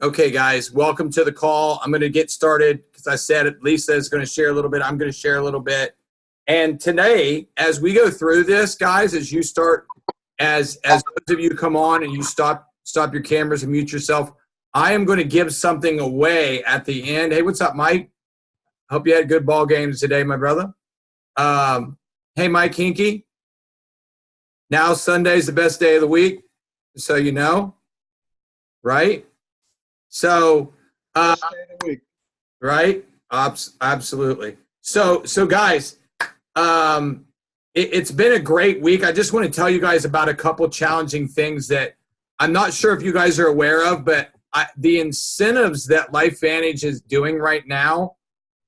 Okay, guys, welcome to the call. I'm going to get started because I said Lisa is going to share a little bit. I'm going to share a little bit. And today, as we go through this, guys, as you start, as those of you come on and you stop your cameras and mute yourself, I am going to give something away at the end. Hey, what's up, Mike? Hope you had good ball games today, my brother. Hey, Mike Hinkie. Now Sunday's the best day of the week, so you know, right? So, right? Absolutely. So guys, it's been a great week. I just want to tell you guys about a couple challenging things that I'm not sure if you guys are aware of, but the incentives that LifeVantage is doing right now,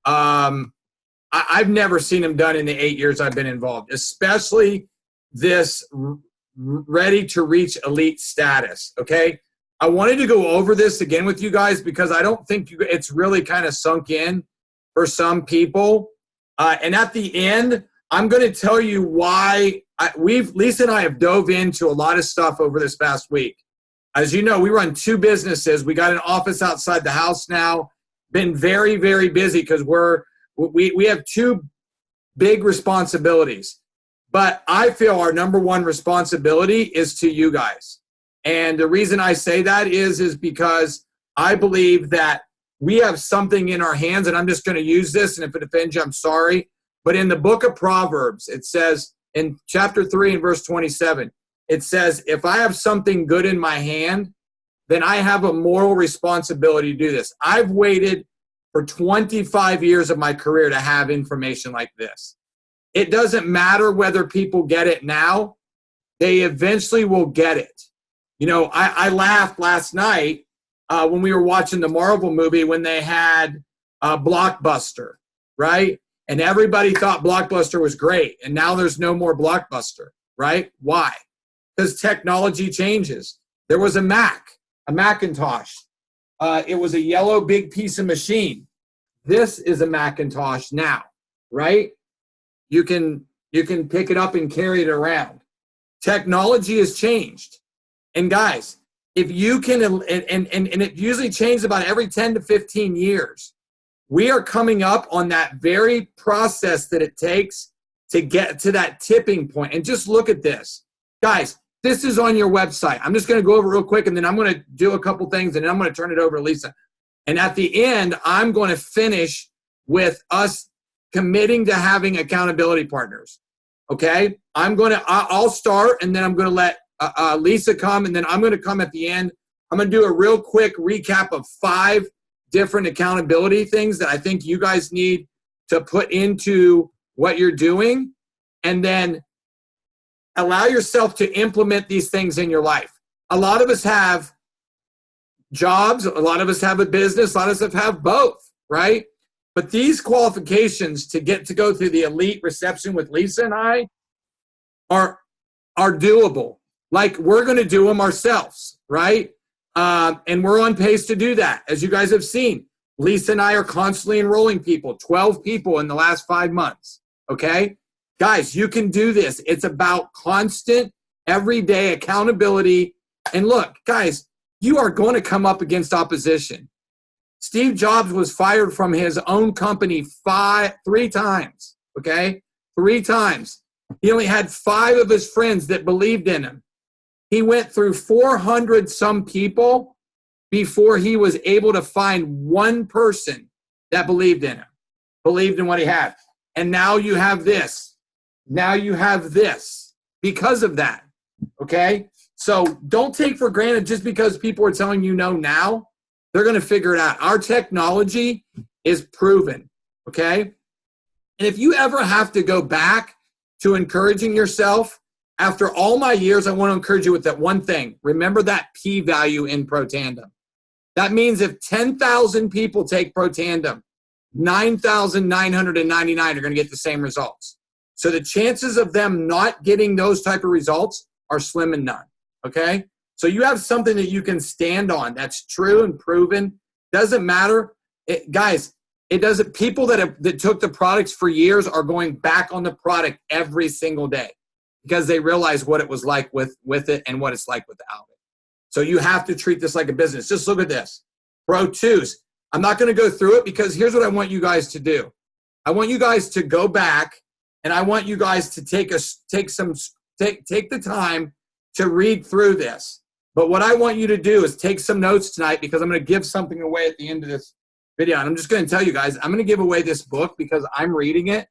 I've never seen them done in the 8 years I've been involved, especially this ready to reach elite status, okay? I wanted to go over this again with you guys because I don't think it's really kind of sunk in for some people. And at the end, I'm going to tell you why Lisa and I have dove into a lot of stuff over this past week. As you know, we run two businesses. We got an office outside the house now. Been very, very busy because we have two big responsibilities. But I feel our number one responsibility is to you guys. And the reason I say that is because I believe that we have something in our hands, and I'm just going to use this, and if it offends you, I'm sorry. But in the book of Proverbs, it says in chapter 3 and verse 27, it says, if I have something good in my hand, then I have a moral responsibility to do this. I've waited for 25 years of my career to have information like this. It doesn't matter whether people get it now. They eventually will get it. You know, I laughed last night when we were watching the Marvel movie when they had Blockbuster, right? And everybody thought Blockbuster was great, and now there's no more Blockbuster, right? Why? Because technology changes. There was a Macintosh. It was a yellow big piece of machine. This is a Macintosh now, right? You can pick it up and carry it around. Technology has changed. And guys, if you can, and it usually changes about every 10 to 15 years, we are coming up on that very process that it takes to get to that tipping point. And just look at this. Guys, this is on your website. I'm just going to go over real quick, and then I'm going to do a couple things, and then I'm going to turn it over to Lisa. And at the end, I'm going to finish with us committing to having accountability partners. Okay? I'll start, and then I'm going to let Lisa come, and then I'm going to come at the end. I'm going to do a real quick recap of 5 different accountability things that I think you guys need to put into what you're doing, and then allow yourself to implement these things in your life. A lot of us have jobs, a lot of us have a business, a lot of us have both, right? But these qualifications to get to go through the elite reception with Lisa and I are doable. Like, we're going to do them ourselves, right? And we're on pace to do that. As you guys have seen, Lisa and I are constantly enrolling people, 12 people in the last 5 months, okay? Guys, you can do this. It's about constant, everyday accountability. And look, guys, you are going to come up against opposition. Steve Jobs was fired from his own company 3 times, okay? 3 times. He only had 5 of his friends that believed in him. He went through 400 some people before he was able to find one person that believed in him, believed in what he had. And now you have this. Now you have this because of that, okay? So don't take for granted just because people are telling you no now. They're going to figure it out. Our technology is proven, okay? And if you ever have to go back to encouraging yourself, after all my years, I want to encourage you with that one thing. Remember that p-value in Protandem. That means if 10,000 people take Protandem, 9,999 are going to get the same results. So the chances of them not getting those type of results are slim and none, okay? So you have something that you can stand on that's true and proven. Doesn't matter. Guys, it doesn't. People that took the products for years are going back on the product every single day, because they realize what it was like with it and what it's like without it. So you have to treat this like a business. Just look at this. Pro 2s. I'm not going to go through it because here's what I want you guys to do. I want you guys to go back, and I want you guys to take the time to read through this. But what I want you to do is take some notes tonight, because I'm going to give something away at the end of this video. And I'm just going to tell you guys, I'm going to give away this book because I'm reading it,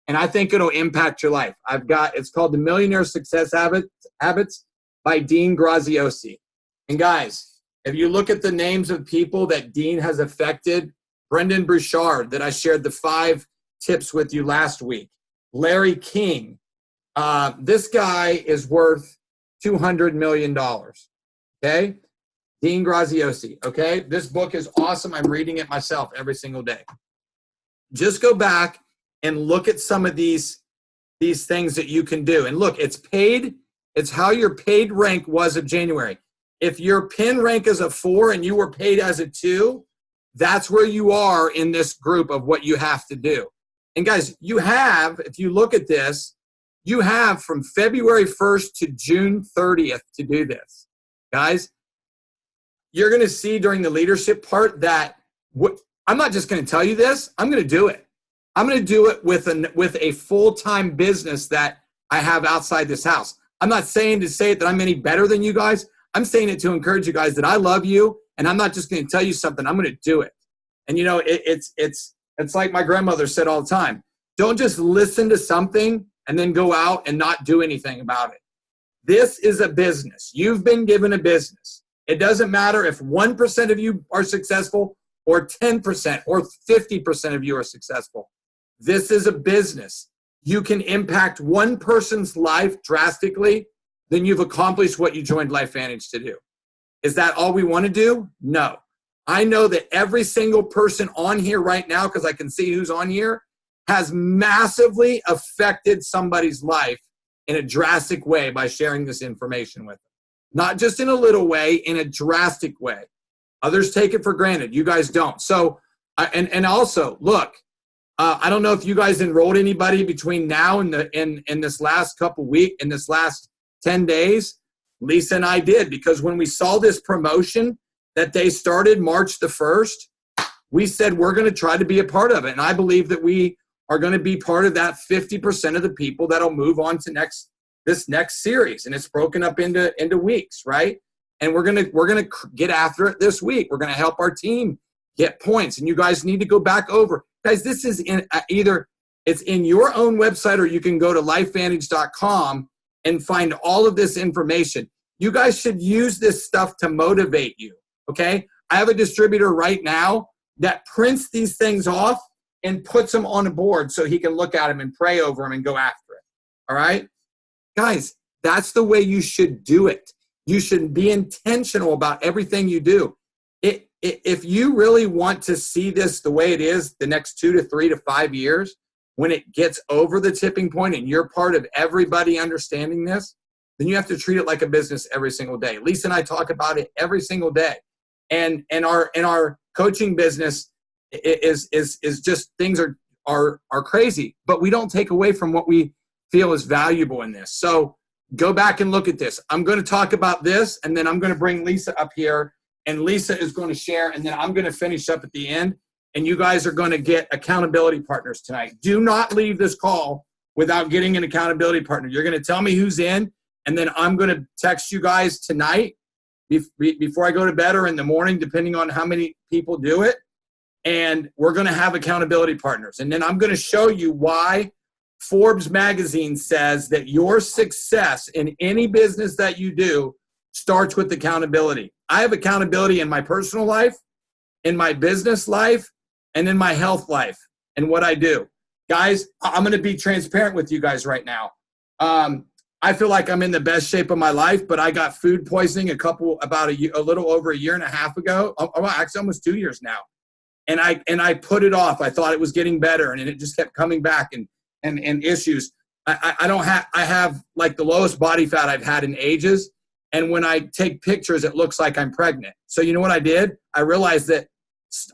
and I think it'll impact your life. It's called The Millionaire Success Habits by Dean Graziosi. And guys, if you look at the names of people that Dean has affected, Brendan Burchard, that I shared the 5 tips with you last week, Larry King, this guy is worth $200 million, okay? Dean Graziosi, okay? This book is awesome. I'm reading it myself every single day. Just go back and look at some of these things that you can do. And look, it's paid. It's how your paid rank was of January. If your pin rank is a 4 and you were paid as a 2, that's where you are in this group of what you have to do. And guys, you have, if you look at this, you have from February 1st to June 30th to do this. Guys, you're going to see during the leadership part that I'm not just going to tell you this, I'm going to do it. I'm going to do it with a full-time business that I have outside this house. I'm not saying to say it that I'm any better than you guys. I'm saying it to encourage you guys that I love you, and I'm not just going to tell you something. I'm going to do it. And you know, it's like my grandmother said all the time. Don't just listen to something and then go out and not do anything about it. This is a business. You've been given a business. It doesn't matter if 1% of you are successful or 10% or 50% of you are successful. This is a business. You can impact one person's life drastically, then you've accomplished what you joined LifeVantage to do. Is that all we want to do? No. I know that every single person on here right now, because I can see who's on here, has massively affected somebody's life in a drastic way by sharing this information with them. Not just in a little way, in a drastic way. Others take it for granted. You guys don't. So, and also, look, I don't know if you guys enrolled anybody between now and in this last couple weeks, in this last 10 days. Lisa and I did, because when we saw this promotion that they started March the 1st, we said we're going to try to be a part of it. And I believe that we are going to be part of that 50% of the people that'll move on to this next series. And it's broken up into weeks, right? And we're going to get after it this week. We're going to help our team get points. And you guys need to go back over. Guys, this is either it's in your own website, or you can go to lifevantage.com and find all of this information. You guys should use this stuff to motivate you, okay? I have a distributor right now that prints these things off and puts them on a board so he can look at them and pray over them and go after it, all right? Guys, that's the way you should do it. You should be intentional about everything you do. If you really want to see this the way it is the next 2 to 3 to 5 years, when it gets over the tipping point and you're part of everybody understanding this, then you have to treat it like a business every single day. Lisa and I talk about it every single day. And our coaching business is just, things are crazy, but we don't take away from what we feel is valuable in this. So go back and look at this. I'm going to talk about this, and then I'm going to bring Lisa up here, and Lisa is going to share, and then I'm going to finish up at the end. And you guys are going to get accountability partners tonight. Do not leave this call without getting an accountability partner. You're going to tell me who's in, and then I'm going to text you guys tonight before I go to bed or in the morning, depending on how many people do it. And we're going to have accountability partners. And then I'm going to show you why Forbes magazine says that your success in any business that you do starts with accountability. I have accountability in my personal life, in my business life, and in my health life, and what I do. Guys, I'm going to be transparent with you guys right now. I feel like I'm in the best shape of my life, but I got food poisoning a little over a year and a half ago. Actually, almost 2 years now. And I put it off. I thought it was getting better, and it just kept coming back and issues. I have like the lowest body fat I've had in ages. And when I take pictures, it looks like I'm pregnant. So you know what I did? I realized that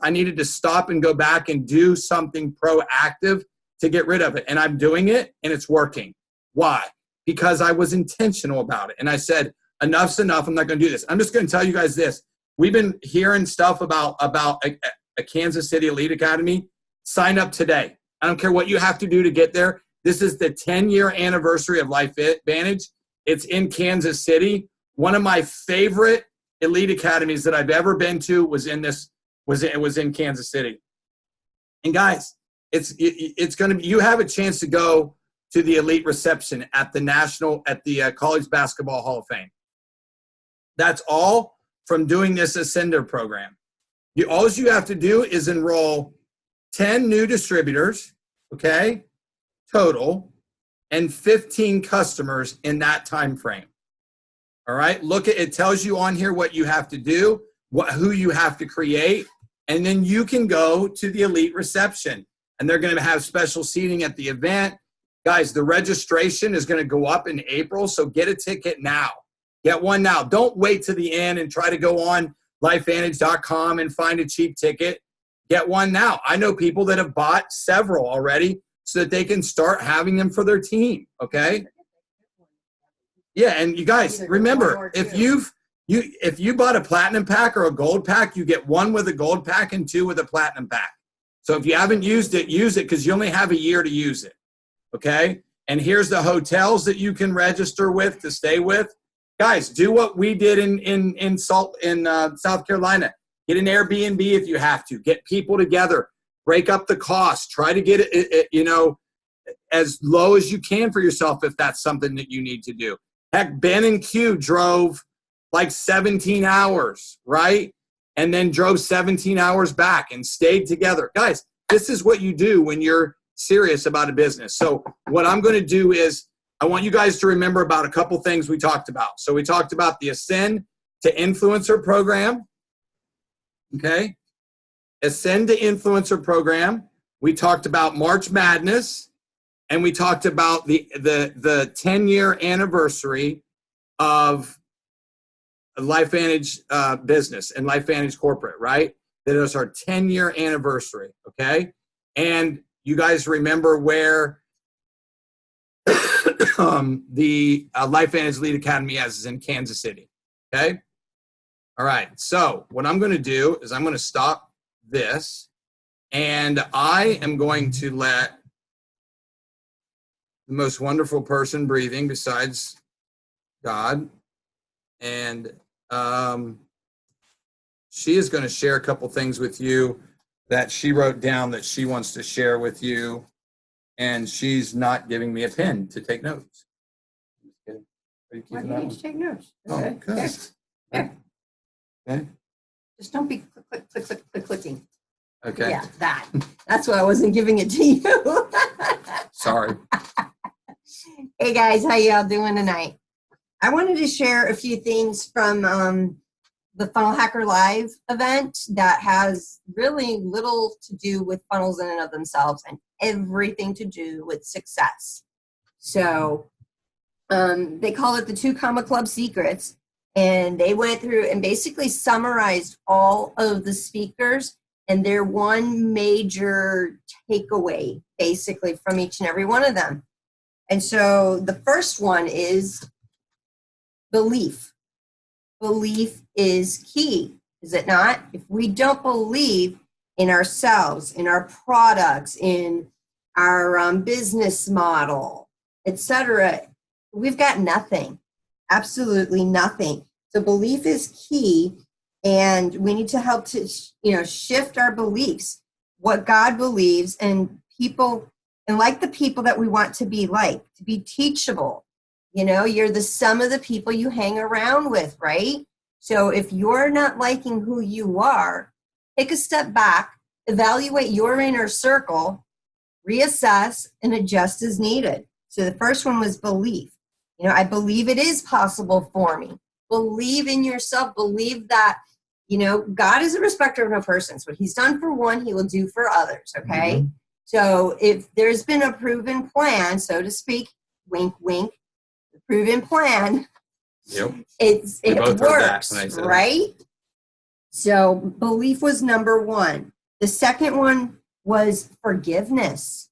I needed to stop and go back and do something proactive to get rid of it. And I'm doing it, and it's working. Why? Because I was intentional about it. And I said, enough's enough. I'm not going to do this. I'm just going to tell you guys this. we've been hearing stuff about a Kansas City Elite Academy. Sign up today. I don't care what you have to do to get there. This is the 10-year anniversary of Life Advantage. It's in Kansas City. One of my favorite elite academies that I've ever been to was in Kansas City. And guys, it's going to be, you have a chance to go to the elite reception at the College Basketball Hall of Fame. That's all from doing this Ascender program. All you have to do is enroll 10 new distributors, okay, total, and 15 customers in that time frame. All right, look at it. Tells you on here what you have to do, who you have to create, and then you can go to the elite reception. And they're going to have special seating at the event. Guys, the registration is going to go up in April, so get a ticket now. Get one now. Don't wait to the end and try to go on lifevantage.com and find a cheap ticket. Get one now. I know people that have bought several already so that they can start having them for their team, okay? Yeah, and you guys, remember, if you bought a platinum pack or a gold pack, you get one with a gold pack and two with a platinum pack. So if you haven't used it, use it because you only have a year to use it, okay? And here's the hotels that you can register with to stay with. Guys, do what we did in South Carolina. Get an Airbnb if you have to. Get people together. Break up the cost. Try to get it, as low as you can for yourself if that's something that you need to do. Heck, Ben and Q drove like 17 hours, right? And then drove 17 hours back and stayed together. Guys, this is what you do when you're serious about a business. So what I'm going to do is I want you guys to remember about a couple things we talked about. So we talked about the Ascend to Influencer program, okay? Ascend to Influencer program. We talked about March Madness, and we talked about the 10-year anniversary of LifeVantage business and LifeVantage corporate, right? That is our 10-year anniversary, okay? And you guys remember where the LifeVantage Elite Academy is in Kansas City, okay? All right, so what I'm going to do is I'm going to stop this, and I am going to let the most wonderful person breathing besides God, and she is going to share a couple things with you that she wrote down that she wants to share with you, and she's not giving me a pen to take notes. Are you Why keeping do you that need one? to take notes? Oh, Okay. good. Yeah. Okay. Just don't be clicking. Okay. Yeah, that. That's why I wasn't giving it to you. Sorry. Hey guys, how y'all doing tonight? I wanted to share a few things from the Funnel Hacker Live event that has really little to do with funnels in and of themselves and everything to do with success. So they call it the 2 Comma Club Secrets, and they went through and basically summarized all of the speakers and their one major takeaway basically from each and every one of them. And so the first one is belief. Belief is key, is it not? If we don't believe in ourselves, in our products, in our business model, etc., we've got nothing, absolutely nothing. So belief is key, and we need to help to shift our beliefs, what God believes, and people, and like the people that we want to be teachable. You're the sum of the people you hang around with, right? So if you're not liking who you are, take a step back, evaluate your inner circle, reassess, and adjust as needed. So the first one was belief. I believe it is possible for me. Believe in yourself. Believe that, God is a respecter of no persons. What he's done for one, he will do for others, okay? Mm-hmm. So if there's been a proven plan, so to speak, wink, wink, the proven plan, yep. it works, right? So belief was number one. The second one was forgiveness.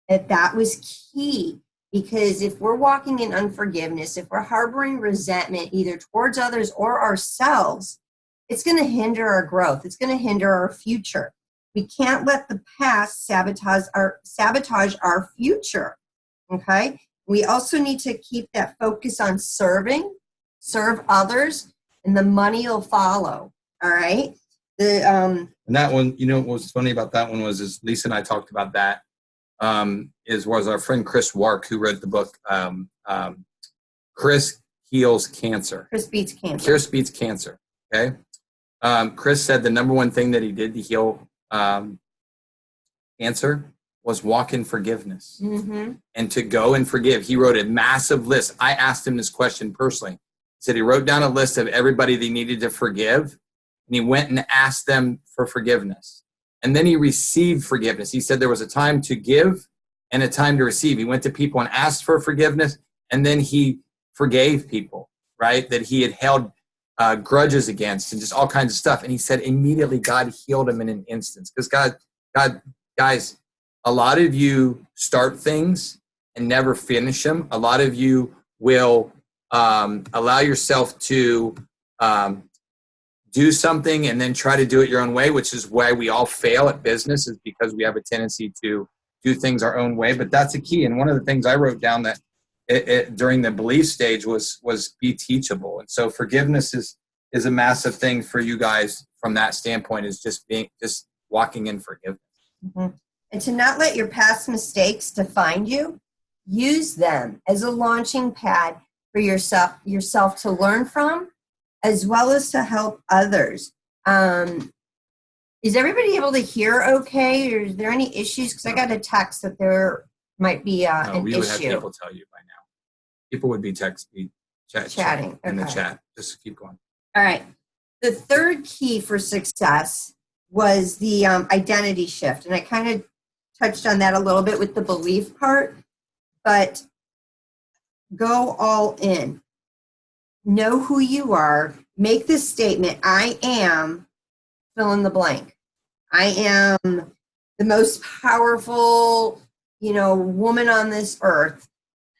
That was key, because if we're walking in unforgiveness, if we're harboring resentment either towards others or ourselves, it's going to hinder our growth. It's going to hinder our future. We can't let the past sabotage our future. Okay. We also need to keep that focus on serve others, and the money will follow. All right. And that one, you know, what was funny about that one is Lisa and I talked about that. Was our friend Chris Wark, who wrote the book Chris Heals Cancer. Chris Beats Cancer. Chris Beats Cancer. Okay. Chris said the number one thing that he did to heal cancer was walk in forgiveness, and to go and forgive. He wrote a massive list. I asked him this question personally. He said he wrote down a list of everybody that he needed to forgive, and he went and asked them for forgiveness. And then he received forgiveness. He said there was a time to give and a time to receive. He went to people and asked for forgiveness, and then he forgave people, right, that he had held grudges against and just all kinds of stuff. And he said immediately God healed him in an instance. Because God, guys, a lot of you start things and never finish them. A lot of you will allow yourself to do something and then try to do it your own way, which is why we all fail at business, is because we have a tendency to do things our own way. But that's a key. And one of the things I wrote down that during the belief stage was be teachable. And so forgiveness is a massive thing for you guys from that standpoint, is just walking in forgiveness. And to not let your past mistakes define you. Use them as a launching pad for yourself to learn from, as well as to help others. Is everybody able to hear okay? Or is there any issues? Because I got a text that there might be an we issue. would have people tell you by now. People would be chatting in the chat. Just keep going. All right. The third key for success was the identity shift. And I kind of touched on that a little bit with the belief part, but go all in. Know who you are. Make this statement: I am fill in the blank. I am the most powerful, woman on this earth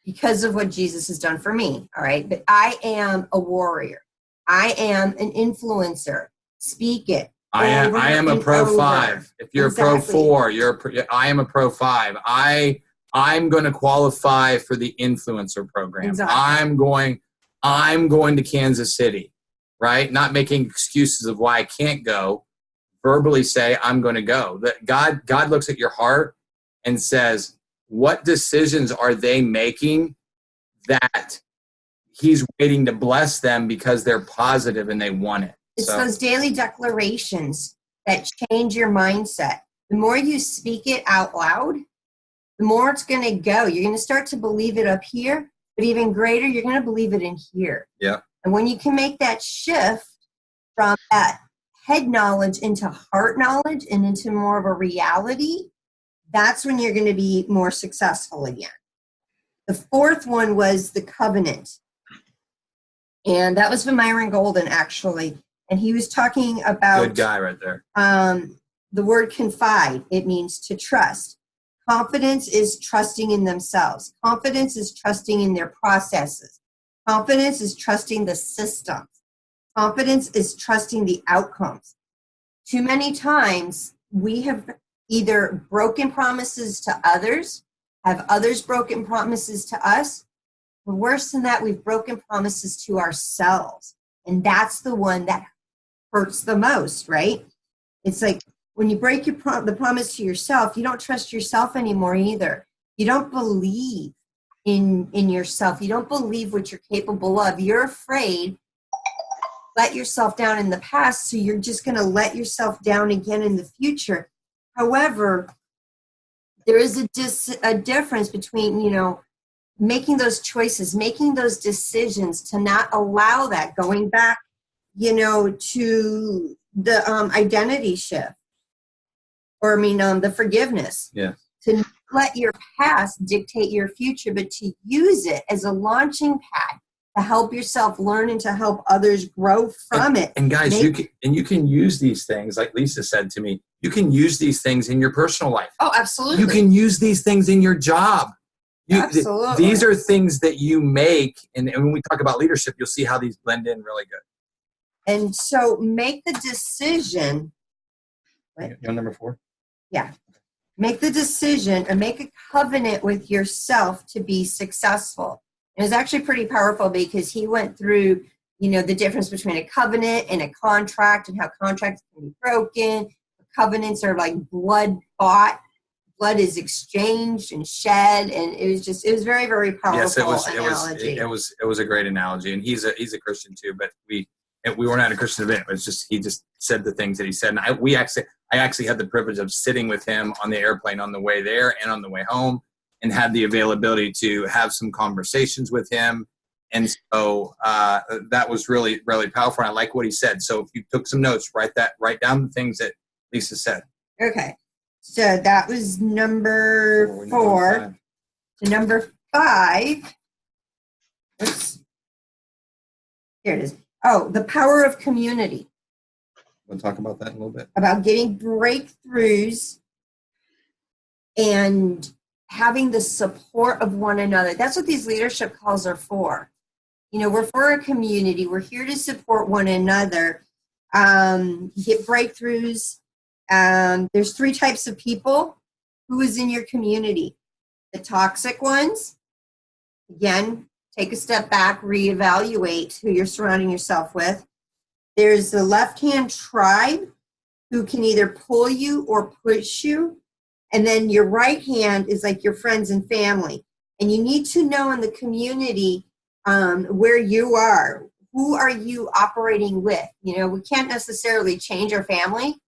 because of what Jesus has done for me. All right. But I am a warrior. I am an influencer. Speak it. I am a pro 5. If you're Exactly. a pro 4, I am a pro 5. I'm going to qualify for the influencer program. Exactly. I'm going to Kansas City, right? Not making excuses of why I can't go. Verbally say I'm going to go. That God looks at your heart and says, what decisions are they making that he's waiting to bless them because they're positive and they want it. It's those daily declarations that change your mindset. The more you speak it out loud, the more it's going to go. You're going to start to believe it up here, but even greater, you're going to believe it in here. Yeah. And when you can make that shift from that head knowledge into heart knowledge and into more of a reality, that's when you're going to be more successful again. The fourth one was the covenant. And that was from Myron Golden, actually. And he was talking about... Good guy right there. The word confide. It means to trust. Confidence is trusting in themselves. Confidence is trusting in their processes. Confidence is trusting the systems. Confidence is trusting the outcomes. Too many times we have either broken promises to others, have others broken promises to us, but worse than that, we've broken promises to ourselves. And that's the one that hurts the most, right? It's like when you break the promise to yourself, you don't trust yourself anymore either. You don't believe in yourself. You don't believe what you're capable of. You're afraid. Let yourself down in the past, so you're just going to let yourself down again in the future. However, there is a difference between, making those choices, making those decisions to not allow that, going back, to the identity shift, or the forgiveness. Yeah. To not let your past dictate your future, but to use it as a launching pad to help yourself learn and to help others grow from it. And guys, you can use these things, like Lisa said to me, you can use these things in your personal life. Oh, absolutely. You can use these things in your job. Absolutely. These are things that you make, and when we talk about leadership, you'll see how these blend in really good. And so make the decision. You on number 4? Yeah. Make the decision or make a covenant with yourself to be successful. It was actually pretty powerful because he went through, the difference between a covenant and a contract and how contracts can be broken. Covenants are like blood bought. Blood is exchanged and shed, and it was very, very powerful. Yes, analogy. it was a great analogy, and he's a Christian too. But we weren't at a Christian event. It was just he just said the things that he said, and I actually had the privilege of sitting with him on the airplane on the way there and on the way home, and had the availability to have some conversations with him. And so that was really, really powerful. And I like what he said. So if you took some notes, write down the things that Lisa said. Okay. So that was number 4. So number 5. Oops. Here it is. Oh, the power of community. Want to talk about that a little bit? About getting breakthroughs and having the support of one another. That's what these leadership calls are for. We're for a community. We're here to support one another. Get breakthroughs. There's 3 types of people. Who is in your community? The toxic ones. Again, take a step back, reevaluate who you're surrounding yourself with. There's the left-hand tribe who can either pull you or push you. And then your right hand is like your friends and family. And you need to know in the community where you are. Who are you operating with? We can't necessarily change our family.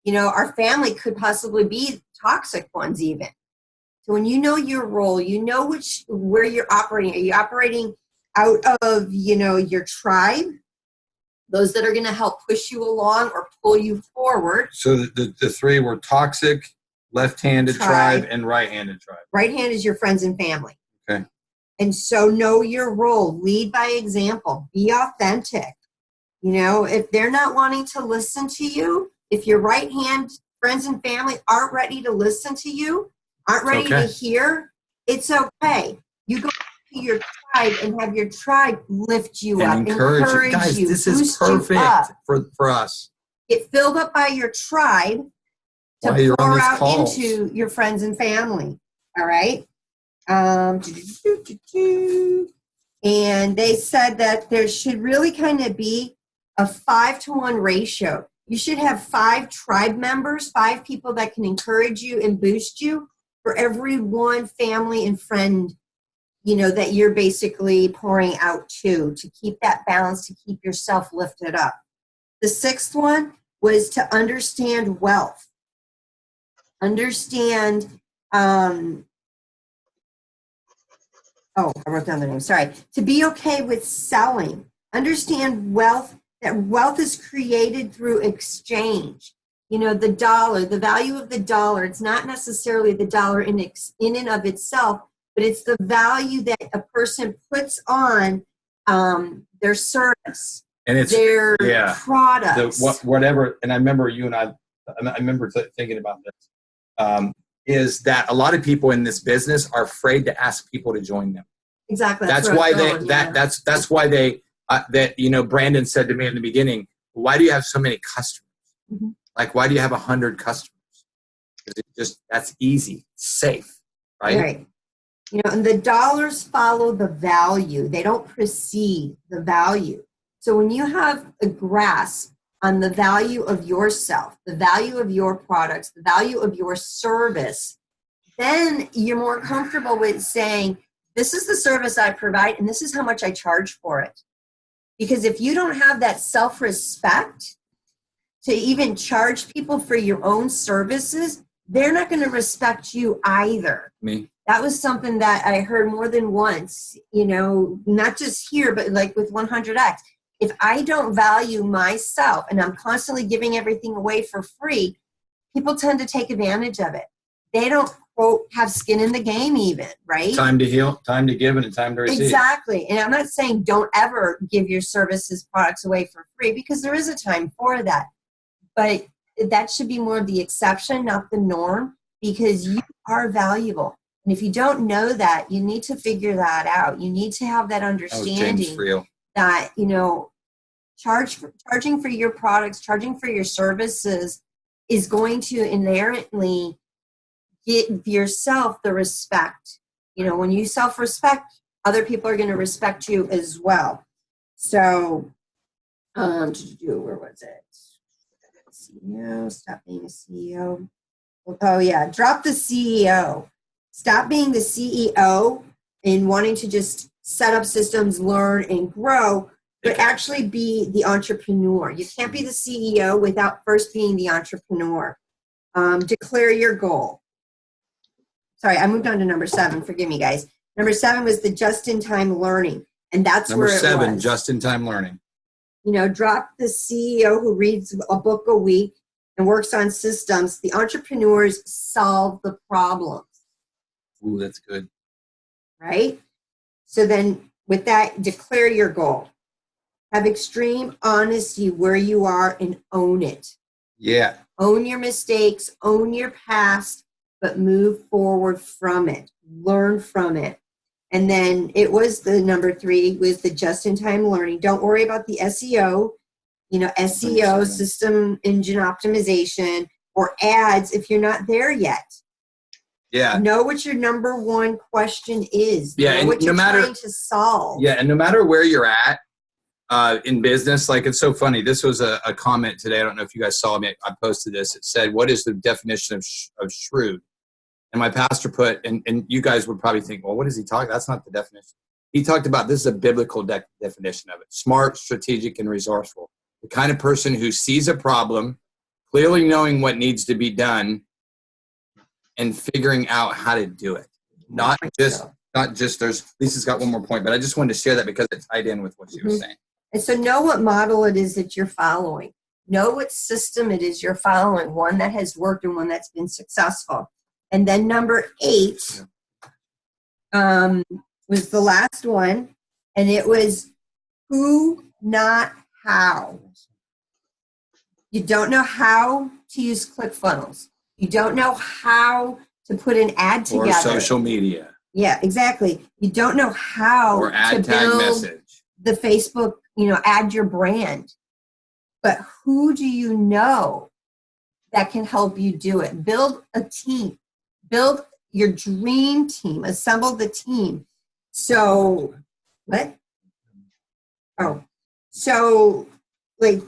Our family could possibly be toxic ones even. So when you know your role, you know where you're operating. Are you operating out of, your tribe? Those that are going to help push you along or pull you forward. So the 3 were toxic, left-handed tribe, and right-handed tribe. Right hand is your friends and family. Okay. And so know your role. Lead by example. Be authentic. If they're not wanting to listen to you, if your right hand friends and family aren't ready to listen to you, aren't ready to hear, it's okay. You go to your tribe and have your tribe lift you up, encourage you. Guys, this is perfect for us. Get filled up by your tribe to pour out into your friends and family. All right? And they said that there should really kind of be a 5-to-1 ratio. You should have 5 tribe members, 5 people that can encourage you and boost you for every one family and friend, that you're basically pouring out to keep that balance, to keep yourself lifted up. The 6th one was to understand wealth. Understand, I wrote down the name, sorry. To be okay with selling. Understand wealth, that wealth is created through exchange. The dollar, the value of the dollar, it's not necessarily the dollar in and of itself, but it's the value that a person puts on their service, and it's their products. Whatever. And I remember you and I remember thinking about this, is that a lot of people in this business are afraid to ask people to join them. Exactly. That's why that's why they, Brandon said to me in the beginning, why do you have so many customers? Mm-hmm. Like, why do you have 100 customers? Because that's easy, safe, right? Right. And the dollars follow the value. They don't precede the value. So when you have a grasp on the value of yourself, the value of your products, the value of your service, then you're more comfortable with saying, this is the service I provide, and this is how much I charge for it. Because if you don't have that self-respect to even charge people for your own services, they're not going to respect you either. Me. That was something that I heard more than once, not just here, but like with 100X. If I don't value myself and I'm constantly giving everything away for free, people tend to take advantage of it. They don't, quote, have skin in the game even, right? Time to heal, time to give, and a time to receive. Exactly. And I'm not saying don't ever give your services, products away for free, because there is a time for that. But that should be more of the exception, not the norm, because you are valuable. And if you don't know that, you need to figure that out. You need to have that understanding for you. That, charging for your products, charging for your services is going to inherently give yourself the respect. You know, when you self-respect, other people are going to respect you as well. So, where was it? CEO, stop being a CEO. Oh yeah, drop the CEO. Stop being the CEO and wanting to just set up systems, learn, and grow, but actually be the entrepreneur. You can't be the CEO without first being the entrepreneur. Declare your goal. Sorry, I moved on to number 7. Forgive me, guys. Number 7 was the just-in-time learning, and that's Number where it 7, was. just-in-time learning. You know, drop the CEO who reads a book a week and works on systems. The entrepreneurs solve the problems. Ooh, that's good. Right? So then with that, declare your goal. Have extreme honesty where you are and own it. Yeah. Own your mistakes, own your past, but move forward from it. Learn from it. And then it was the number 3 was the just-in-time learning. Don't worry about the SEO, you know, SEO, system engine optimization, or ads if you're not there yet. Yeah. Know what your number 1 question is. Yeah, know and what you're no matter, trying to solve. Yeah, and no matter where you're at in business, like it's so funny. This was a comment today. I don't know if you guys saw me. I posted this. It said, "What is the definition of shrewd?" And my pastor put, and you guys would probably think, well, what is he talking? That's not the definition. He talked about, this is a biblical definition of it. Smart, strategic, and resourceful. The kind of person who sees a problem, clearly knowing what needs to be done, and figuring out how to do it. Not just Lisa's got one more point, but I just wanted to share that because it tied in with what she was saying. And so know what model it is that you're following. Know what system it is you're following, one that has worked and one that's been successful. And then number 8 was the last one, and it was who, not how. You don't know how to use ClickFunnels. You don't know how to put an ad together. Or social media. Yeah, exactly. You don't know how or ad to tag build message. The Facebook, you know, add your brand. But who do you know that can help you do it? Build a team. Build your dream team. Assemble the team. So, what? Oh, so like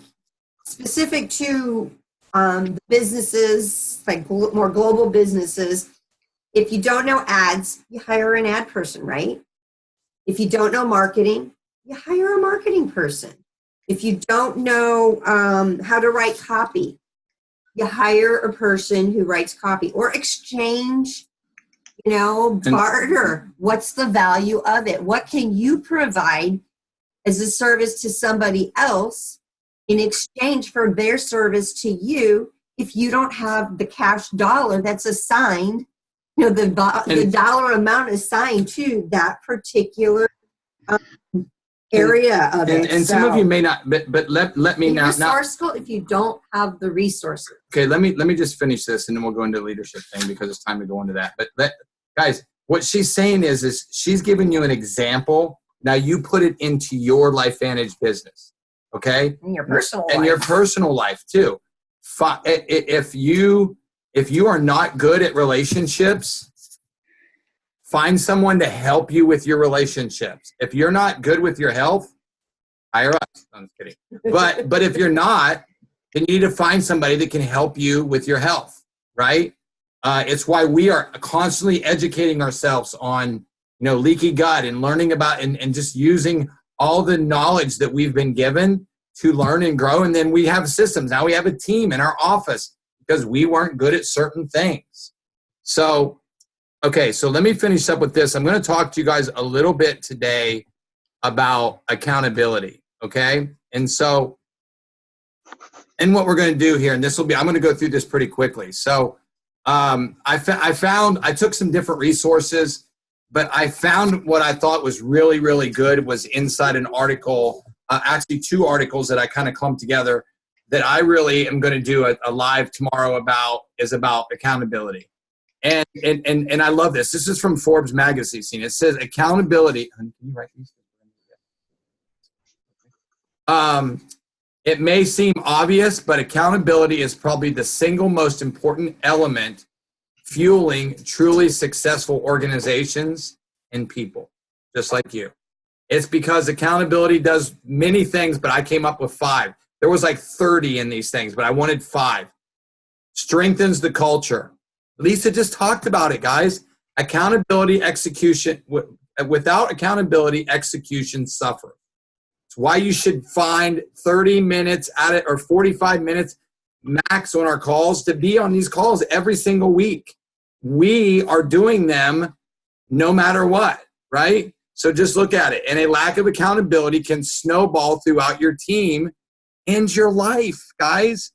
specific to the businesses, like more global businesses, if you don't know ads, you hire an ad person, right? If you don't know marketing, you hire a marketing person. If you don't know how to write copy, you hire a person who writes copy, or exchange, you know, barter. What's the value of it? What can you provide as a service to somebody else in exchange for their service to you if you don't have the cash dollar that's assigned, you know, the dollar amount assigned to that particular area of it. And some of you may not, but let me now. Resourceful if you don't have the resources. Okay, let me just finish this, and then we'll go into the leadership thing because it's time to go into that. But guys, what she's saying is she's giving you an example. Now you put it into your LifeVantage business, okay? And your personal life. And your personal life too. If you are not good at relationships, find someone to help you with your relationships. If you're not good with your health, hire us. I'm just kidding. But if you're not, then you need to find somebody that can help you with your health, right? It's why we are constantly educating ourselves on, you know, leaky gut and learning about and just using all the knowledge that we've been given to learn and grow. And then we have systems. Now we have a team in our office because we weren't good at certain things. So, okay, so let me finish up with this. I'm going to talk to you guys a little bit today about accountability, okay? And so, and what we're going to do here, and this will be, I'm going to go through this pretty quickly. So I took some different resources, but I found what I thought was really, really good was inside an article, actually 2 articles that I kind of clumped together that I really am going to do a live tomorrow about accountability. And I love this. This is from Forbes magazine. It says accountability. Can you write these? It may seem obvious, but accountability is probably the single most important element fueling truly successful organizations and people, just like you. It's because accountability does many things, but I came up with 5. There was like 30 in these things, but I wanted 5. Strengthens the culture. Lisa just talked about it, guys. Accountability, execution. Without accountability, execution suffers. It's why you should find 30 minutes at it or 45 minutes max on our calls to be on these calls every single week. We are doing them no matter what, right? So just look at it. And a lack of accountability can snowball throughout your team and your life, guys.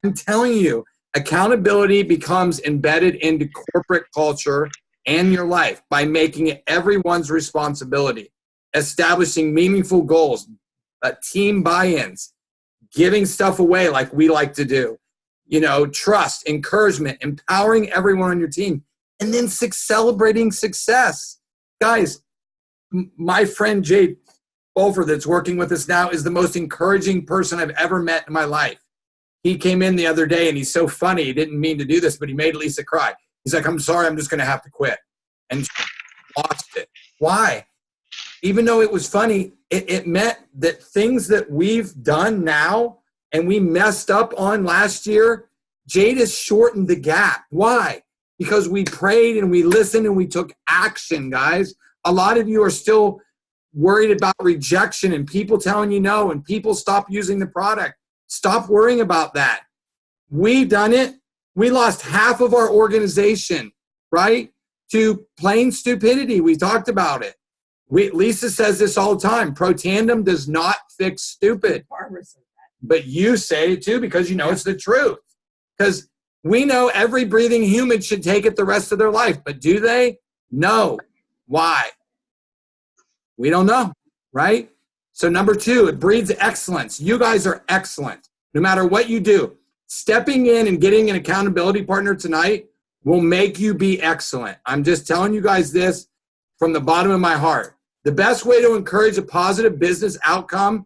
I'm telling you, accountability becomes embedded into corporate culture and your life by making it everyone's responsibility, establishing meaningful goals, team buy-ins, giving stuff away like we like to do, trust, encouragement, empowering everyone on your team, and then celebrating success. Guys, my friend Jay Bolfer that's working with us now is the most encouraging person I've ever met in my life. He came in the other day and he's so funny. He didn't mean to do this, but he made Lisa cry. He's like, I'm sorry, I'm just going to have to quit. And she lost it. Why? Even though it was funny, it meant that things that we've done now and we messed up on last year, Jade has shortened the gap. Why? Because we prayed and we listened and we took action, guys. A lot of you are still worried about rejection and people telling you no and people stop using the product. Stop worrying about that. We've done it. We lost half of our organization, right, to plain stupidity. We talked about it. Lisa says this all the time. Pro Tandem does not fix stupid. But you say it too because you know it's the truth. Because we know every breathing human should take it the rest of their life. But do they? No. Why? We don't know, right? So number 2, it breeds excellence. You guys are excellent. No matter what you do, stepping in and getting an accountability partner tonight will make you be excellent. I'm just telling you guys this from the bottom of my heart. The best way to encourage a positive business outcome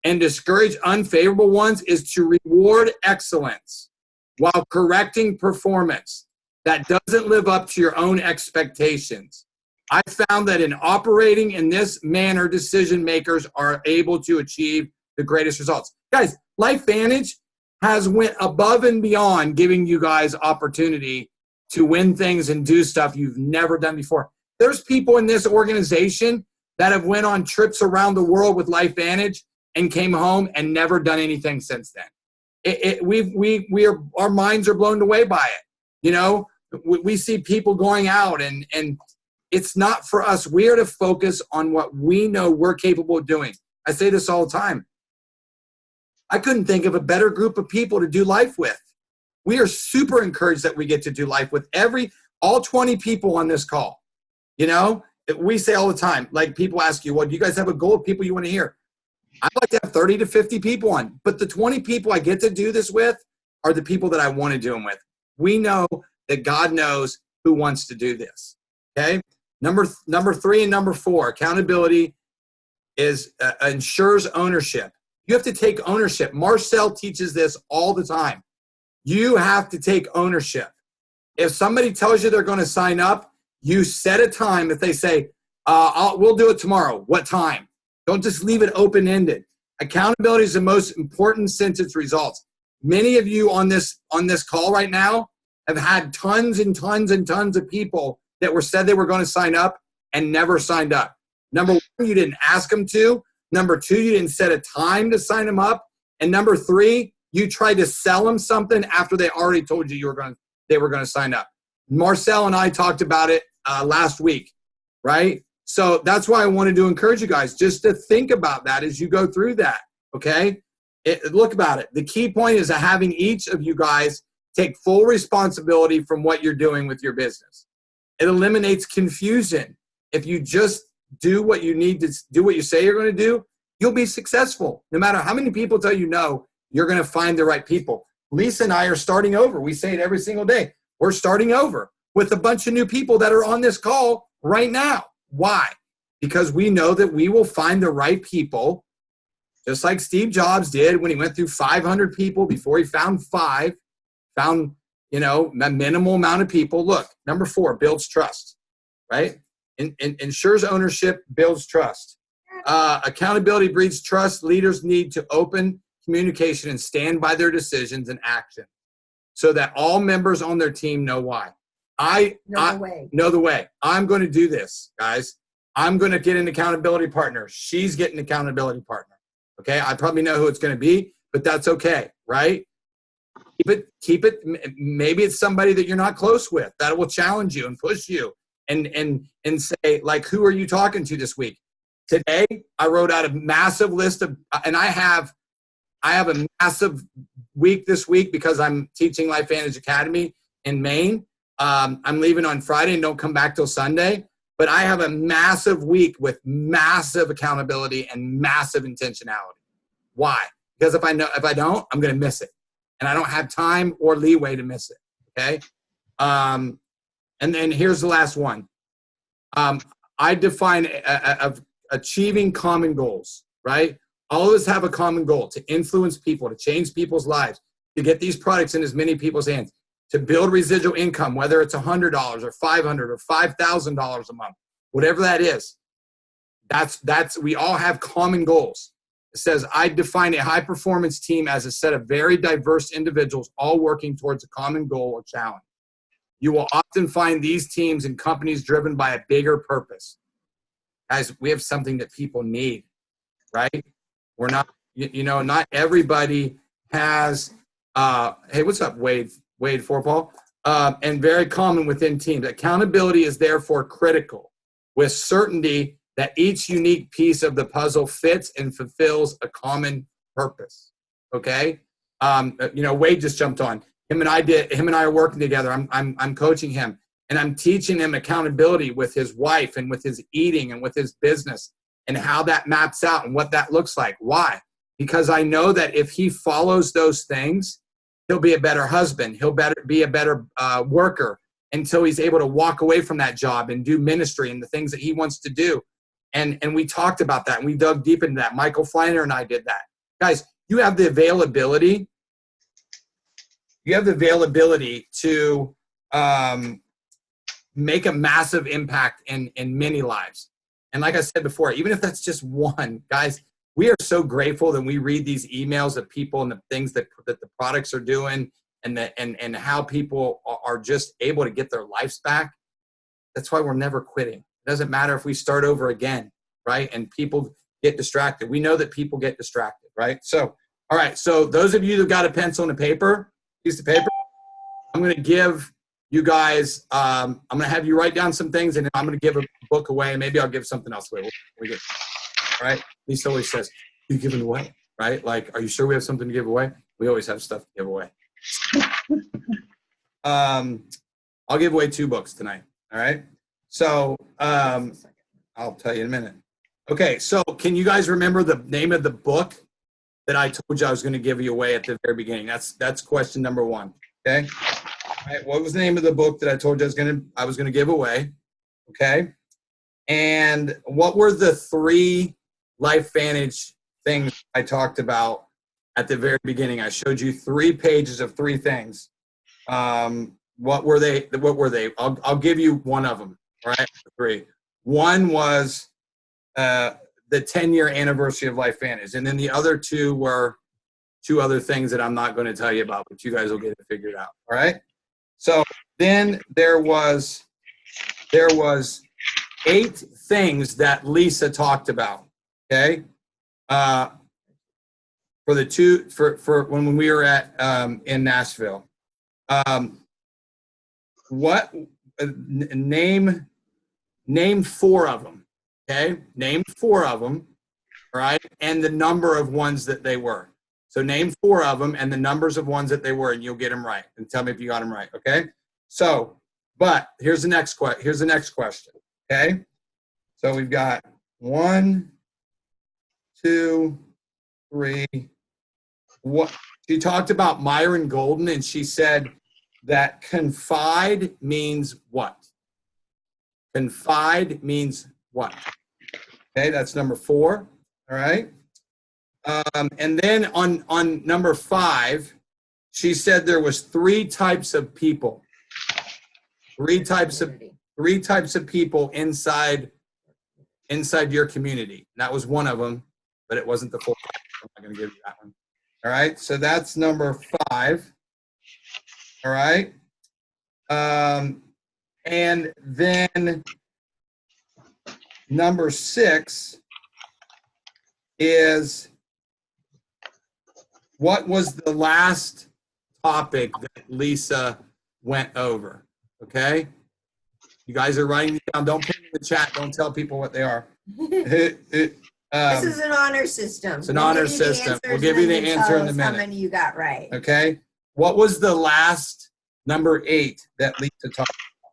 and discourage unfavorable ones is to reward excellence while correcting performance that doesn't live up to your own expectations. I found that in operating in this manner, decision makers are able to achieve the greatest results. Guys, LifeVantage has went above and beyond giving you guys opportunity to win things and do stuff you've never done before. There's people in this organization that have went on trips around the world with LifeVantage and came home and never done anything since then. Our minds are blown away by it. We see people going out and it's not for us. We are to focus on what we know we're capable of doing. I say this all the time. I couldn't think of a better group of people to do life with. We are super encouraged that we get to do life with all 20 people on this call. We say all the time, like people ask you, well, do you guys have a goal of people you want to hear? I'd like to have 30 to 50 people on, but the 20 people I get to do this with are the people that I want to do them with. We know that God knows who wants to do this. Okay. Number 3 and number 4, accountability ensures ownership. You have to take ownership. Marcel teaches this all the time. You have to take ownership. If somebody tells you they're going to sign up, you set a time. If they say, we'll do it tomorrow, what time? Don't just leave it open-ended. Accountability is the most important since its results. Many of you on this call right now have had tons and tons and tons of people that said they were going to sign up and never signed up. Number 1, you didn't ask them to. Number 2, you didn't set a time to sign them up. And number 3, you tried to sell them something after they already told you they were going to sign up. Marcel and I talked about it last week, right? So that's why I wanted to encourage you guys just to think about that as you go through that, okay? Look about it. The key point is having each of you guys take full responsibility from what you're doing with your business. It eliminates confusion. If you just do what you need to do, what you say you're going to do, you'll be successful. No matter how many people tell you no, you're going to find the right people. Lisa and I are starting over. We say it every single day. We're starting over with a bunch of new people that are on this call right now. Why? Because we know that we will find the right people just like Steve Jobs did when he went through 500 people before he found found, you know, a minimal amount of people. Look, number 4, builds trust, right? Ensures ownership, builds trust. Accountability breeds trust. Leaders need to open communication and stand by their decisions and actions so that all members on their team know why. Know the way. I'm going to do this, guys. I'm going to get an accountability partner. She's getting an accountability partner. Okay. I probably know who it's going to be, but that's okay. Right. Keep it. Maybe it's somebody that you're not close with that will challenge you and push you and say, like, who are you talking to this week? Today, I wrote out a massive list of, and I have a massive week this week because I'm teaching Life Vantage Academy in Maine. I'm leaving on Friday and don't come back till Sunday. But I have a massive week with massive accountability and massive intentionality. Why? Because if I don't, I'm going to miss it, and I don't have time or leeway to miss it. Okay. And then here's the last one. I define achieving common goals. Right. All of us have a common goal: to influence people, to change people's lives, to get these products in as many people's hands, to build residual income, whether it's $100 or $500 or $5,000 a month, whatever that is. That's we all have common goals. It says, I define a high performance team as a set of very diverse individuals all working towards a common goal or challenge. You will often find these teams in companies driven by a bigger purpose. Guys, we have something that people need, right? We're not, not everybody has, hey, what's up, Wade Forpaul? And very common within teams. Accountability is therefore critical, with certainty that each unique piece of the puzzle fits and fulfills a common purpose. Okay? Wade just jumped on. Him and I are working together. I'm coaching him, and I'm teaching him accountability with his wife and with his eating and with his business and how that maps out and what that looks like. Why? Because I know that if he follows those things, he'll be a better husband. He'll be a better worker until he's able to walk away from that job and do ministry and the things that he wants to do. And we talked about that, and we dug deep into that. Michael Fleiner and I did that. Guys, you have the availability. You have the availability to make a massive impact in many lives. And like I said before, even if that's just one, guys, we are so grateful that we read these emails of people and the things that the products are doing and how people are just able to get their lives back. That's why we're never quitting. It doesn't matter if we start over again, right? And people get distracted. We know that people get distracted, right? So, all right. So those of you who've got a pencil and a piece of paper, I'm going to give you guys, I'm going to have you write down some things, and I'm going to give a book away. Maybe I'll give something else away. All right? Lisa always says, you give it away, right? Like, are you sure we have something to give away? We always have stuff to give away. I'll give away 2 books tonight. All right? So I'll tell you in a minute. Okay, so can you guys remember the name of the book that I told you I was going to give you away at the very beginning? That's question number 1. Okay? All right, what was the name of the book that I told you I was going to give away? Okay? And what were the 3 Life Vantage things I talked about at the very beginning? I showed you 3 pages of 3 things. What were they? I'll give you one of them. All right, 3. One was the 10-year anniversary of Life Vantage, and then the other 2 were 2 other things that I'm not going to tell you about, but you guys will get it figured out. All right. So then there was 8 things that Lisa talked about. Okay. For when we were at in Nashville. Name 4 of them. Okay, name 4 of them. All right, and the number of ones that they were. So name 4 of them and the numbers of ones that they were, and you'll get them right. And tell me if you got them right. Okay. So, but here's the next question. Okay. So we've got 1, 2, 3. What she talked about Myron Golden, and she said that confide means what? Confide means what? Okay, that's number 4. All right. And then on number 5, she said there was 3 types of people. 3 types of people inside your community. And that was one of them, but it wasn't the full. I'm not going to give you that one. All right. So that's number 5. All right. And then number 6 is, what was the last topic that Lisa went over? Okay. You guys are writing these down. Don't put them in the chat. Don't tell people what they are. This is an honor system. It's an honor system. We'll give you the answer in a minute. How many you got right? Okay. What was the last number 8 that Lisa talked about?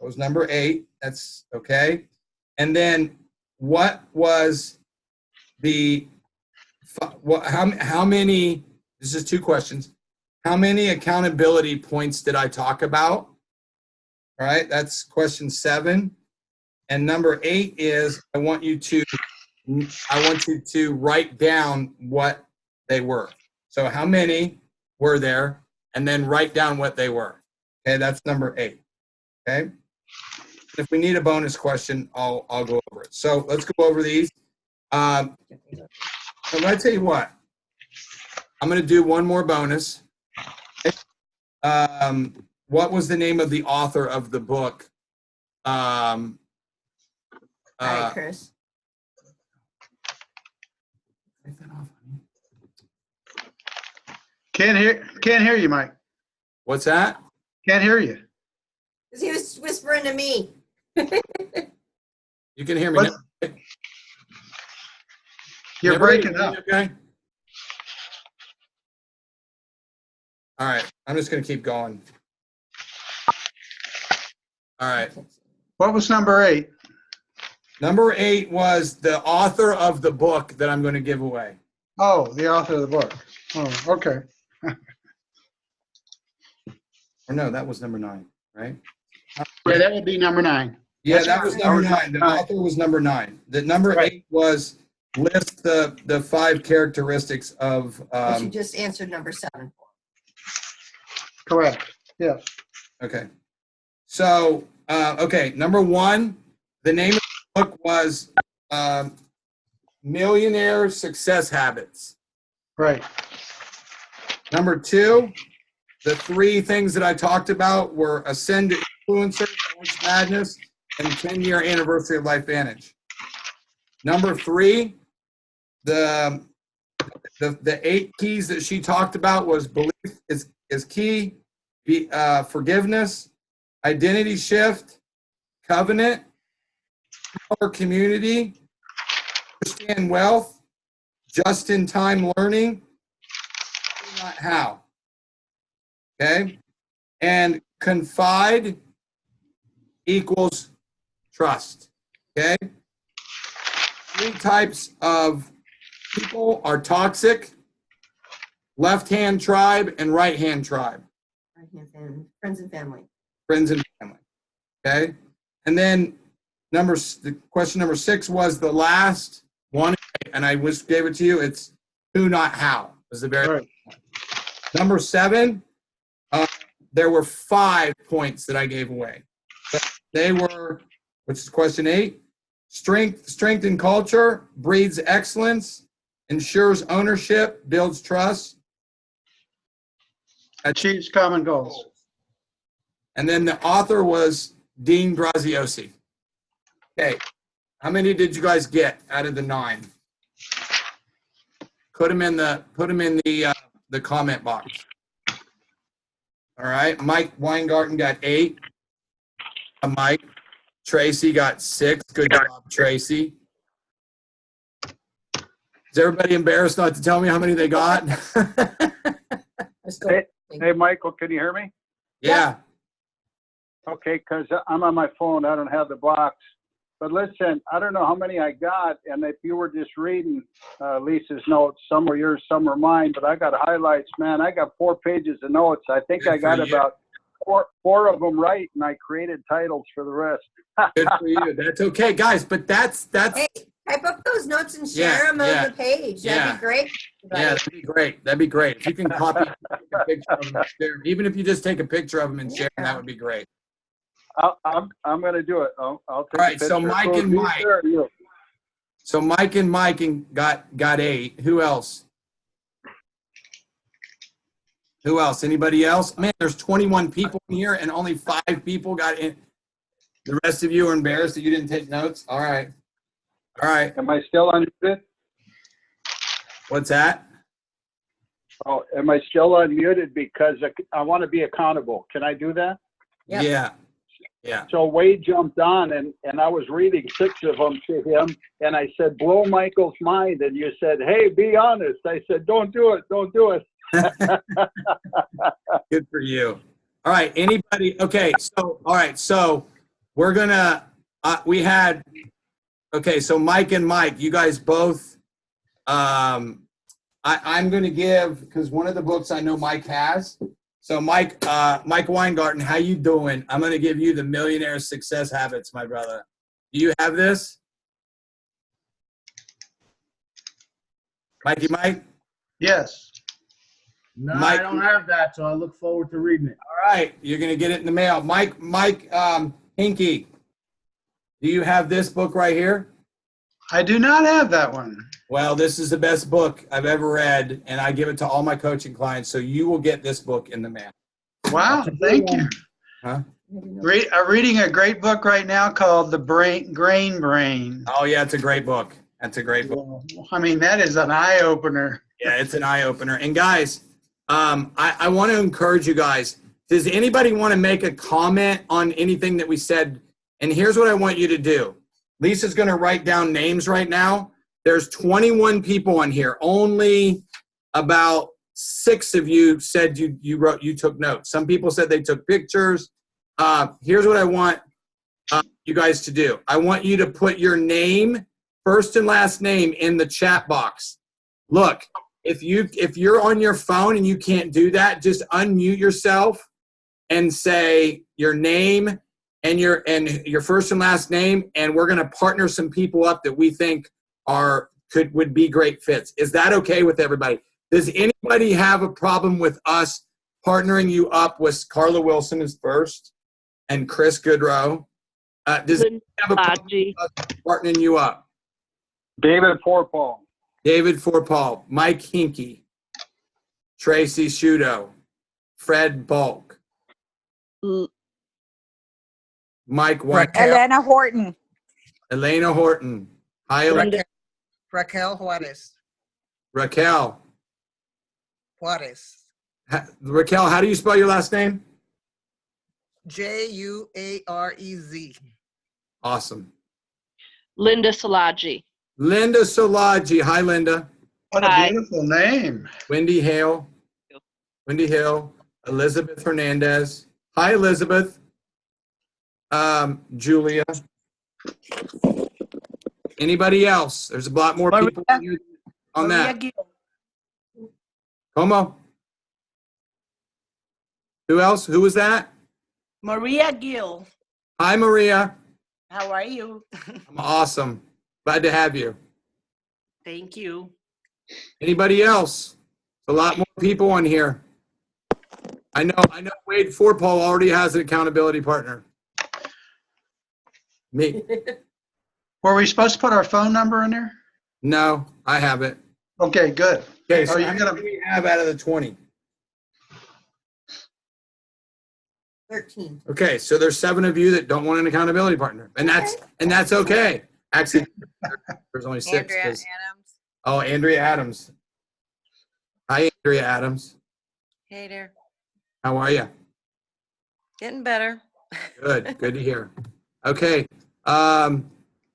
It was number 8. That's okay. And then what was the, how many, this is 2 questions. How many accountability points did I talk about? All right. That's question 7. And number 8 is, I want you to write down what they were. So how many were there? And then write down what they were. Okay, that's number 8. Okay. If we need a bonus question, I'll go over it. So let's go over these. I'm going to tell you what. I'm going to do one more bonus. What was the name of the author of the book? All right, Chris. Can't hear you, Mike. What's that? Can't hear you. Because he was whispering to me. You can hear me What? now. You're Everybody breaking hear me up. Okay. All right. I'm just going to keep going. All right. What was number 8? Number 8 was the author of the book that I'm going to give away. Oh, the author of the book. Oh, okay. Or no, that was number 9, right? Yeah, that would be number 9. Yeah, that was number 9. The author was number 9. The number Right. 8 was list the 5 characteristics of. But you just answered number 7. Correct. Yes. Okay. So, okay, number 1, the name of the book was Millionaire Success Habits. Right. Number 2, the 3 things that I talked about were Ascend to Influencer, Orange Madness, and 10-year anniversary of LifeVantage. Number 3, the 8 keys that she talked about was belief is key, forgiveness, identity shift, covenant, power, community, understand wealth, just-in-time learning, not how. Okay? And confide equals trust. Okay? 3 types of people are toxic, left-hand tribe, and right-hand tribe. Friends and family. Friends and family. Okay? And then the question number 6 was the last one, and I just gave it to you. It's who, not how. Was the very Right. Number 7, there were 5 points that I gave away. They were, which is question 8, strength and culture breeds excellence, ensures ownership, builds trust, Achieves common goals. and then the author was Dean Graziosi. Okay, how many did you guys get out of the 9? Put them in the comment box. All right, Mike Weingarten got 8. Mike. Tracy got 6. Good job, Tracy. Is everybody embarrassed not to tell me how many they got? Hey, Michael, can you hear me? Yeah. Okay, because I'm on my phone. I don't have the box. But listen, I don't know how many I got, and if you were just reading Lisa's notes, some were yours, some were mine, but I got highlights, man. I got 4 pages of notes. I think Good I got for you. about four of them right, and I created titles for the rest. Good for you. That's okay, guys. But that's Hey, Type up those notes and share them yeah, on the page. That'd yeah. be great. Yeah, that'd be great. That'd be great. If you can copy, take a picture of them and share, even if you just take a picture of them and share them, that would be great. I'm going to do it. I'll take All a right, picture. so Mike and Lisa, Mike. or you? So Mike got 8. Who else? Who else? Anybody else? Man, there's 21 people in here and only 5 people got in. The rest of you are embarrassed that you didn't take notes? All right. All right. Am I still unmuted? What's that? Oh, am I still unmuted because I want to be accountable? Can I do that? Yep. Yeah. Yeah. So Wade jumped on and I was reading 6 of them to him and I said, blow Michael's mind. And you said, hey, be honest. I said, don't do it. Don't do it. Good for you. All right. Anybody? Okay. So, all right. So we're going to, okay. So Mike and Mike, you guys both, I'm going to give, because one of the books I know Mike has. So Mike Weingarten, how you doing? I'm going to give you the Millionaire Success Habits, my brother. Do you have this? Mikey Mike? Yes. No, Mike- I don't have that, so I look forward to reading it. All right. You're going to get it in the mail. Mike Hinkie, do you have this book right here? I do not have that one. Well, this is the best book I've ever read, and I give it to all my coaching clients, so you will get this book in the mail. Wow, thank you. Huh? I'm reading a great book right now called The Grain Brain. Oh, yeah, it's a great book. That's a great book. I mean, that is an eye-opener. Yeah, it's an eye-opener. And, guys, I want to encourage you guys. Does anybody want to make a comment on anything that we said? And here's what I want you to do. Lisa's going to write down names right now. There's 21 people on here. Only about 6 of you said you took notes. Some people said they took pictures. Here's what I want you guys to do. I want you to put your name, first and last name, in the chat box. Look, if you're on your phone and you can't do that, just unmute yourself and say your name and your first and last name, and we're going to partner some people up that we think would be great fits. Is that okay with everybody? Does anybody have a problem with us partnering you up with Carla Wilson is first and Chris Goodrow? Does anybody have a problem with us partnering you up? David Forpaul. David Forpaul, Mike Hinkie, Tracy Shudo, Fred Bulk, Mike White, Elena Horton. Elena Horton. Hi, Raquel Juarez. Raquel. Juarez. Raquel, how do you spell your last name? Juarez. Awesome. Linda Salaji. Linda Salaji. Hi, Linda. What a Hi. beautiful name. Wendy Hill. Elizabeth Hernandez. Hi, Elizabeth. Julia. Anybody else? There's a lot more people on that. Como? Who else? Who was that? Maria Gill. Hi, Maria. How are you? I'm awesome. Glad to have you. Thank you. Anybody else? A lot more people on here. I know Wade Forpaul already has an accountability partner. Me. Were we supposed to put our phone number in there? No, I have it. Okay, good. Okay, so Are you how gonna- many do we have out of the 20? 13. Okay, so there's 7 of you that don't want an accountability partner, and that's okay. Actually, there's only 6. Andrea 'cause- Adams. Oh, Andrea Adams. Hi, Andrea Adams. Hey there. How are you? Getting better. Good. Good to hear. Okay. All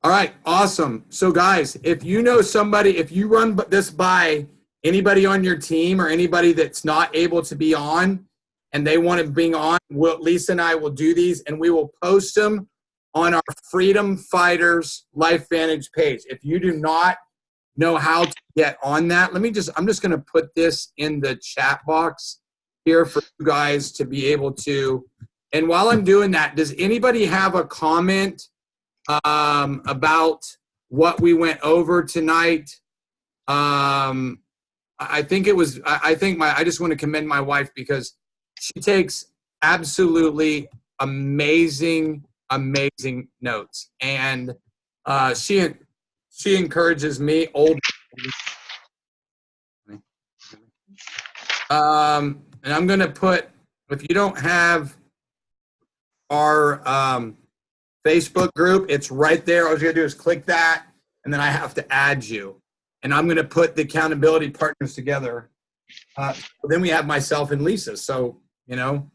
right. Awesome. So, guys, if you know somebody, if you run this by anybody on your team or anybody that's not able to be on and they want to be on, Lisa and I will do these and we will post them on our Freedom Fighters LifeVantage page. If you do not know how to get on that, I'm just going to put this in the chat box here for you guys to be able to. And while I'm doing that, does anybody have a comment about what we went over tonight. I think it was, I just want to commend my wife because she takes absolutely amazing notes. And she encourages me, and I'm going to put, if you don't have our Facebook group, it's right there. All you gotta do is click that, and then I have to add you. And I'm gonna put the accountability partners together. Then we have myself and Lisa. So, you know,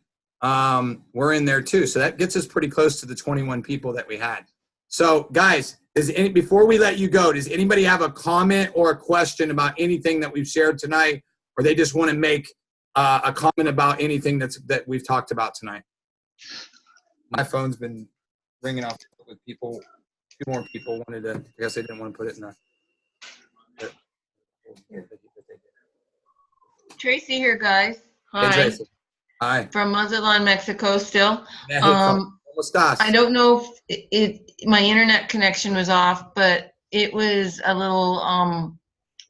we're in there too. So that gets us pretty close to the 21 people that we had. So guys, before we let you go, does anybody have a comment or a question about anything that we've shared tonight? Or they just want to make a comment about anything that we've talked about tonight? My phone's been ringing off with people. 2 more people wanted to. I guess they didn't want to put it in the. Tracy here, guys. Hey, Hi. Tracy. Hi. From Mazatlan, Mexico still. ¿Cómo estás? I don't know if my internet connection was off, but it was a little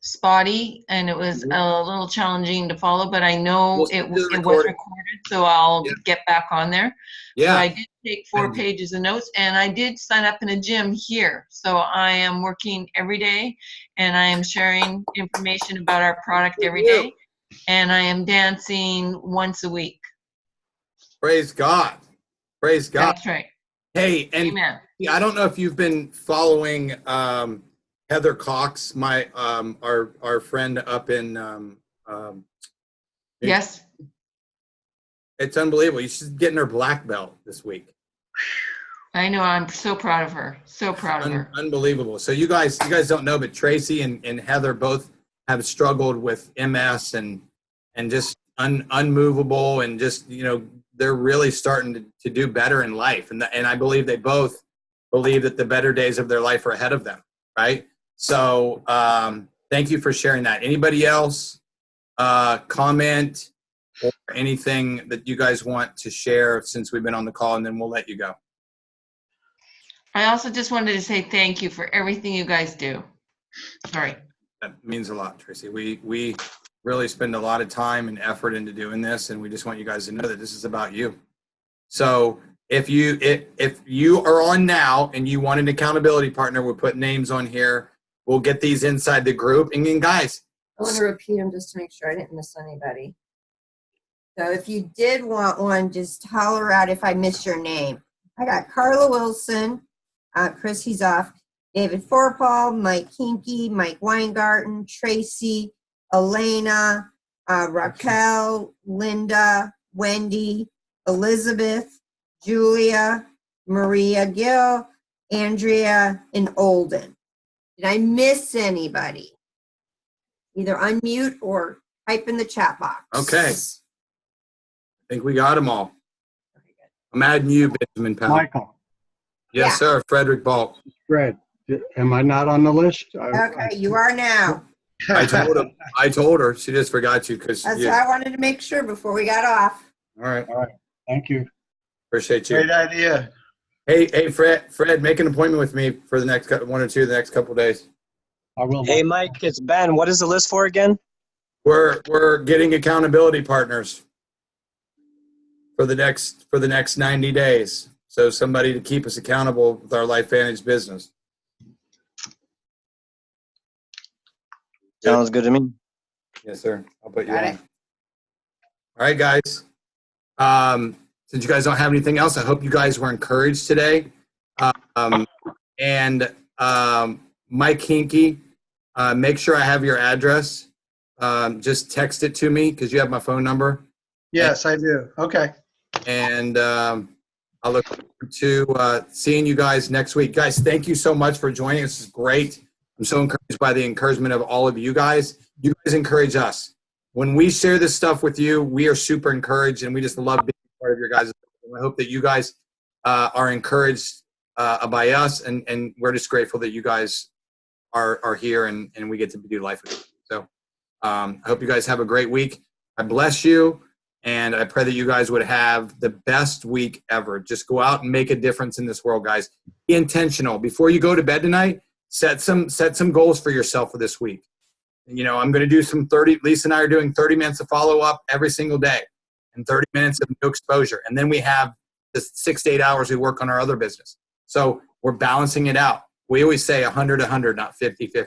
spotty and it was a little challenging to follow, but I know it was recorded, so I'll get back on there. Yeah. So I did take 4 pages of notes, and I did sign up in a gym here. So I am working every day, and I am sharing information about our product every day, and I am dancing once a week. Praise God. Praise God. That's right. Hey, and Amen. I don't know if you've been following Heather Cox, my our friend up in Yes. It's unbelievable. She's getting her black belt this week. I know. I'm so proud of her. So proud of her. Unbelievable. So you guys don't know, but Tracy and Heather both have struggled with MS and just unmovable, and just, you know, they're really starting to do better in life. And I believe they both believe that the better days of their life are ahead of them. Right. So thank you for sharing that. Anybody else comment or anything that you guys want to share since we've been on the call, and then we'll let you go. I also just wanted to say thank you for everything you guys do. Sorry. That means a lot, Tracy. We really spend a lot of time and effort into doing this, and we just want you guys to know that this is about you. So if you are on now and you want an accountability partner, we'll put names on here. We'll get these inside the group. And then guys, I want to repeat them just to make sure I didn't miss anybody. So if you did want one, just holler out if I missed your name. I got Carla Wilson, Chris Hezoff, David Forpaul, Mike Kinky, Mike Weingarten, Tracy, Elena, Raquel, Linda, Wendy, Elizabeth, Julia, Maria Gill, Andrea, and Olden. Did I miss anybody? Either unmute or type in the chat box. okay. I think we got them all. I'm adding you, Benjamin Powell. Michael, Yes, Yeah. sir. Frederick Balt. Fred, am I not on the list? Okay, you are now. I told her. She just forgot you because. That's All what I wanted to make sure before we got off. right. Thank you. Appreciate you. Great idea. Hey, Fred, make an appointment with me for the next 1 or 2 the next couple of days. I will. Hey, Mike, it's Ben. What is the list for again? We're getting accountability partners for the next 90 days. So somebody to keep us accountable with our LifeVantage business. Sounds good to me. Yes, sir. I'll put you Got on. it. All right, guys. Since you guys don't have anything else, I hope you guys were encouraged today. Mike Hinkie, make sure I have your address. Just text it to me because you have my phone number. Yes, I do. Okay. And I look forward to seeing you guys next week. Guys, thank you so much for joining. This is great. I'm so encouraged by the encouragement of all of you guys. You guys encourage us. When we share this stuff with you, we are super encouraged, and we just love being part of your guys. I hope that you guys are encouraged by us, and we're just grateful that you guys are here and we get to do life with you. So I hope you guys have a great week. I bless you. And I pray that you guys would have the best week ever. Just go out and make a difference in this world, guys. Be intentional. Before you go to bed tonight, set some goals for yourself for this week. You know, I'm going to do some 30, Lisa and I are doing 30 minutes of follow up every single day and 30 minutes of new exposure. And then we have this 6 to 8 hours we work on our other business. So we're balancing it out. We always say 100-100, not 50-50. All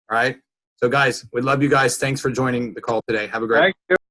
right. So guys, we love you guys. Thanks for joining the call today. Have a great Thank you.